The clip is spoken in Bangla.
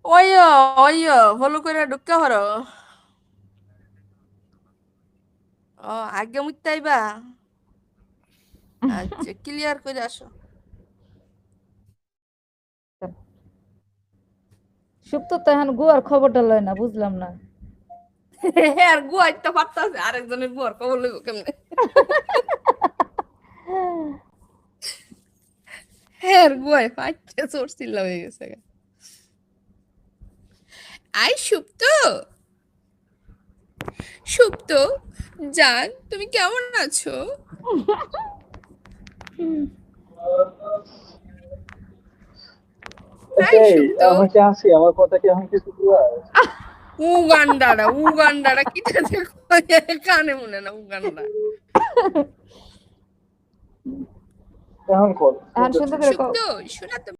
ওইয়ো ওইয়ো ফলো করে ঢুকা হরো। ও আগে মুইতে আইবা। আচ্ছা ক্লিয়ার করে আসো। সুপ্ত তো এখন গুয়ার খবরটা লয় না, বুঝলাম না। আর গুয়াইতে পারতাছে আরেকজনের বুয়ার খবর লইব কেমনে? হ্যাঁ গুয়াই ফাইটে চড়ছিলা হয়ে গেছে। আই সুপ্ত, সুপ্ত জান তুমি কেমন আছো? হাই এই সুপ্ত। আমি কি আছি? আমার কথা কি এখন কিছু ক্লিয়ার? উগান্ডারা উগান্ডারা কিটাতে কয় কানে মনে না উগান্ডা। এখন কল এখন শুনতেছি। সুন্দর করে সুপ্ত শোনা তো।